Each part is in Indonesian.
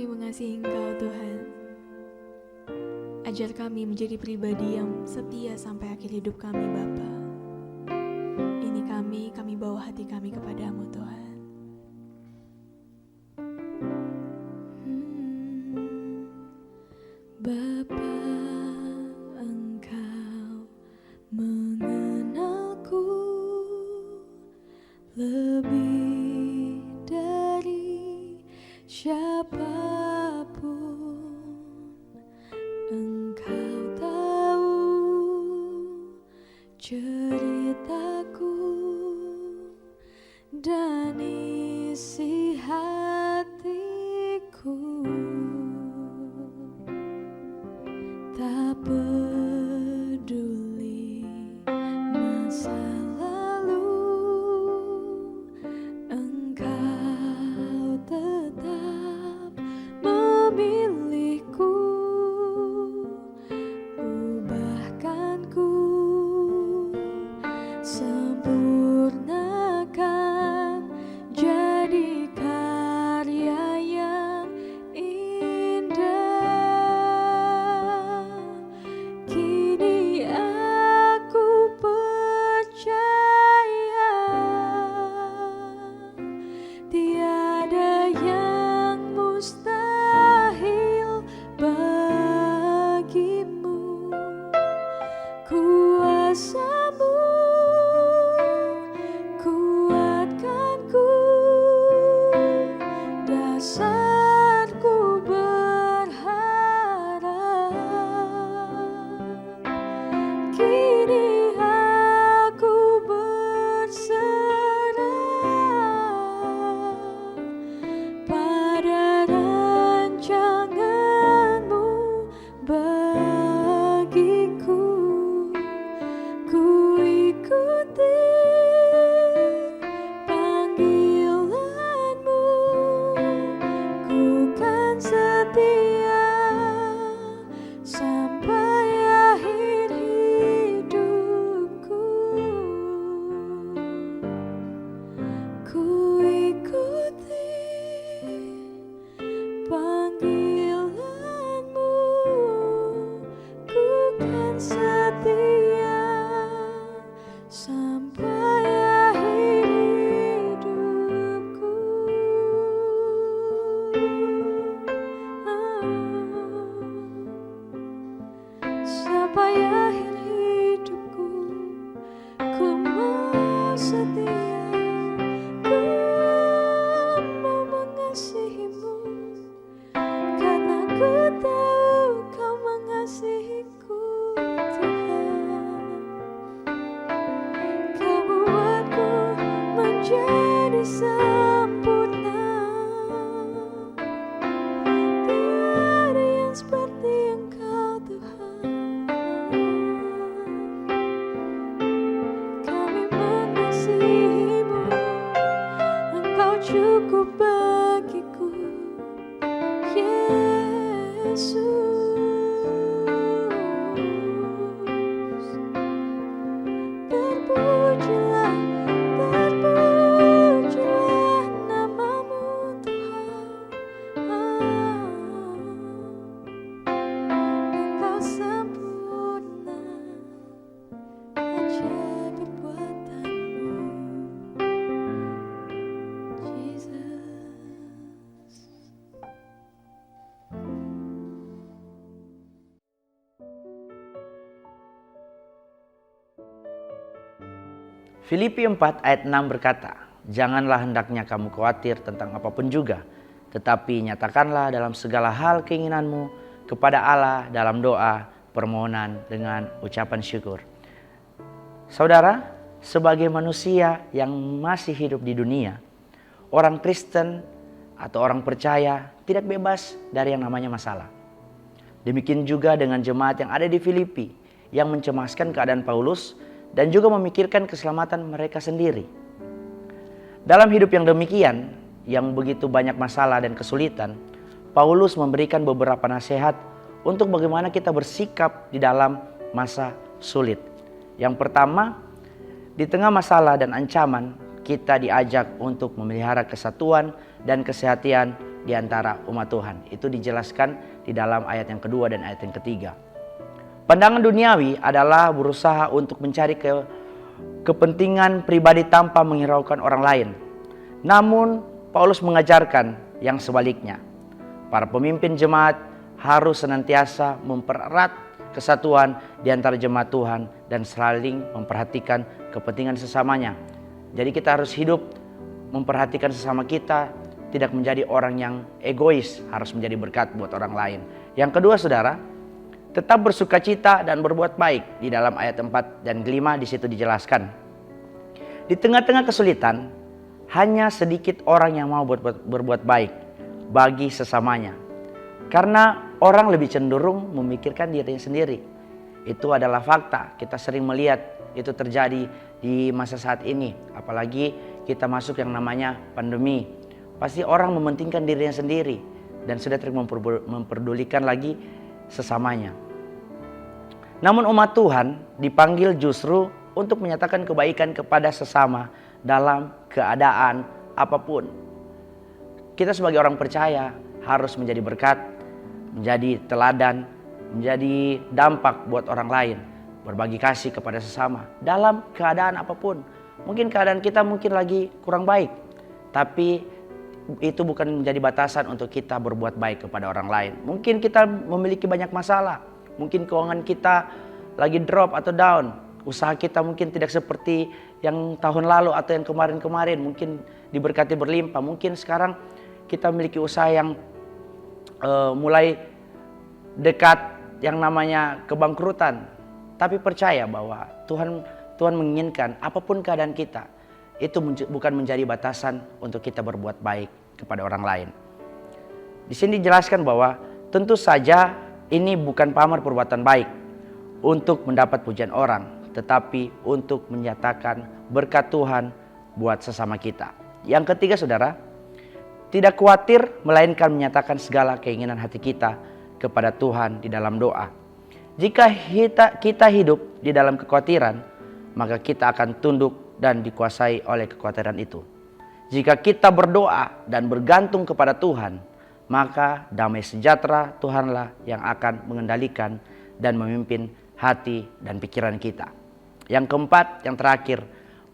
Kami mengasihi Engkau Tuhan. Ajar kami menjadi pribadi yang setia sampai akhir hidup kami Bapa. Ini kami bawa hati kami kepadamu Tuhan. Bapa, Engkau mengenalku lebih dari siapapun. Engkau tahu ceritaku dan isi hatiku. Tak peduli masa lalu, Engkau tetap memilihku. Ubahkanku, sempurnakan jadi karya yang indah. Kini aku percaya tiada yang mustahil bagimu. Kuasa-Mu kuatkanku, dasarku berharap. Kini aku berserah pada rancangan-Mu bagiku. Ku ikuti panggilan-Mu, ku kan setia sampai akhir hidupku. Ku ikuti panggilan-Mu, ku kan setia sampai akhir hidupku. Sampai akhir hidupku, ku mau setia, ku mau mengasihi-Mu, karena ku tahu Kau mengasihiku Tuhan. Kau buatku menjadi sempurna. Tiada yang seperti Engkau Tuhan. Kami mengasihi-Mu, Engkau cukup bagiku, Yesus. Terpujilah, terpujilah nama-Mu Tuhan. Engkau sempurna, ajaib perbuatan-Mu, Jesus. Filipi 4 ayat 6 berkata, "Janganlah hendaknya kamu khawatir tentang apapun juga, tetapi nyatakanlah dalam segala hal keinginanmu kepada Allah dalam doa, permohonan dengan ucapan syukur." Saudara, sebagai manusia yang masih hidup di dunia, orang Kristen atau orang percaya tidak bebas dari yang namanya masalah. Demikian juga dengan jemaat yang ada di Filipi yang mencemaskan keadaan Paulus dan juga memikirkan keselamatan mereka sendiri. Dalam hidup yang demikian, yang begitu banyak masalah dan kesulitan, Paulus memberikan beberapa nasihat untuk bagaimana kita bersikap di dalam masa sulit. Yang pertama, di tengah masalah dan ancaman, kita diajak untuk memelihara kesatuan dan kesehatan di antara umat Tuhan. Itu dijelaskan di dalam ayat yang kedua dan ayat yang ketiga. Pandangan duniawi adalah berusaha untuk mencari kepentingan pribadi tanpa menghiraukan orang lain. Namun Paulus mengajarkan yang sebaliknya. Para pemimpin jemaat harus senantiasa mempererat kesatuan di antara jemaat Tuhan dan saling memperhatikan kepentingan sesamanya. Jadi kita harus hidup memperhatikan sesama kita, tidak menjadi orang yang egois, harus menjadi berkat buat orang lain. Yang kedua saudara, tetap bersukacita dan berbuat baik. Di dalam ayat 4 dan 5 di situ dijelaskan. Di tengah-tengah kesulitan, hanya sedikit orang yang mau berbuat baik bagi sesamanya. Karena orang lebih cenderung memikirkan dirinya sendiri. Itu adalah fakta. Kita sering melihat itu terjadi di masa saat ini. Apalagi kita masuk yang namanya pandemi. Pasti orang mementingkan dirinya sendiri dan sudah memperdulikan lagi sesamanya. Namun umat Tuhan dipanggil justru untuk menyatakan kebaikan kepada sesama dalam keadaan apapun. Kita sebagai orang percaya harus menjadi berkat, menjadi teladan, menjadi dampak buat orang lain, berbagi kasih kepada sesama dalam keadaan apapun. Mungkin keadaan kita lagi kurang baik, tapi itu bukan menjadi batasan untuk kita berbuat baik kepada orang lain. Mungkin kita memiliki banyak masalah, mungkin keuangan kita lagi drop atau down, usaha kita mungkin tidak seperti yang tahun lalu atau yang kemarin-kemarin, mungkin diberkati berlimpah. Mungkin sekarang kita memiliki usaha yang mulai dekat yang namanya kebangkrutan. Tapi percaya bahwa Tuhan menginginkan apapun keadaan kita, itu bukan menjadi batasan untuk kita berbuat baik kepada orang lain. Di sini dijelaskan bahwa tentu saja ini bukan pamer perbuatan baik untuk mendapat pujian orang, tetapi untuk menyatakan berkat Tuhan buat sesama kita. Yang ketiga saudara, tidak khawatir melainkan menyatakan segala keinginan hati kita kepada Tuhan di dalam doa. Jika kita hidup di dalam kekhawatiran, maka kita akan tunduk dan dikuasai oleh kekhawatiran itu. Jika kita berdoa dan bergantung kepada Tuhan, maka damai sejahtera Tuhanlah yang akan mengendalikan dan memimpin hati dan pikiran kita. Yang keempat, yang terakhir,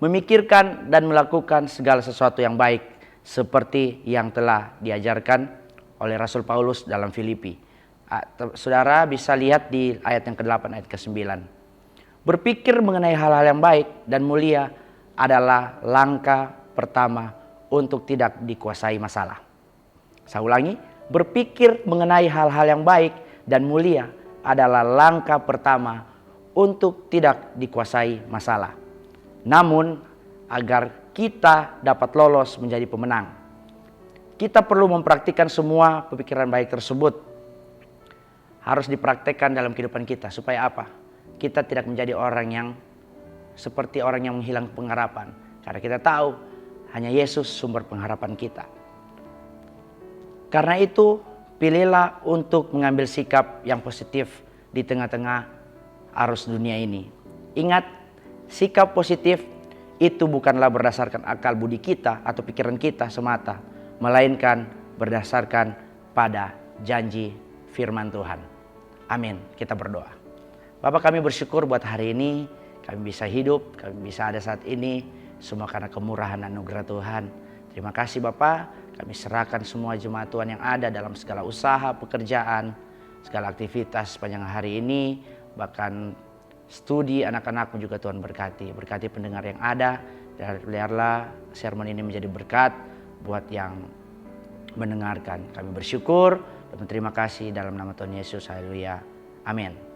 memikirkan dan melakukan segala sesuatu yang baik seperti yang telah diajarkan oleh Rasul Paulus dalam Filipi. Saudara bisa lihat di ayat yang ke-8 ayat ke-9. Berpikir mengenai hal-hal yang baik dan mulia adalah langkah pertama untuk tidak dikuasai masalah. Saya ulangi, berpikir mengenai hal-hal yang baik dan mulia adalah langkah pertama untuk tidak dikuasai masalah. Namun, agar kita dapat lolos menjadi pemenang, kita perlu mempraktikkan semua pemikiran baik tersebut. Harus dipraktekkan dalam kehidupan kita. Supaya apa? Kita tidak menjadi orang yang seperti orang yang menghilang pengharapan. Karena kita tahu hanya Yesus sumber pengharapan kita. Karena itu, pilihlah untuk mengambil sikap yang positif di tengah-tengah arus dunia ini. Ingat, sikap positif itu bukanlah berdasarkan akal budi kita atau pikiran kita semata, melainkan berdasarkan pada janji firman Tuhan. Amin. Kita berdoa. Bapak, kami bersyukur buat hari ini kami bisa hidup, kami bisa ada saat ini, semua karena kemurahan anugerah Tuhan. Terima kasih Bapak, kami serahkan semua jemaat Tuhan yang ada dalam segala usaha, pekerjaan, segala aktivitas sepanjang hari ini, bahkan studi anak-anakmu juga Tuhan berkati. Berkati pendengar yang ada, dan biarlah sermon ini menjadi berkat buat yang mendengarkan. Kami bersyukur dan berterima kasih dalam nama Tuhan Yesus. Haleluya. Amin.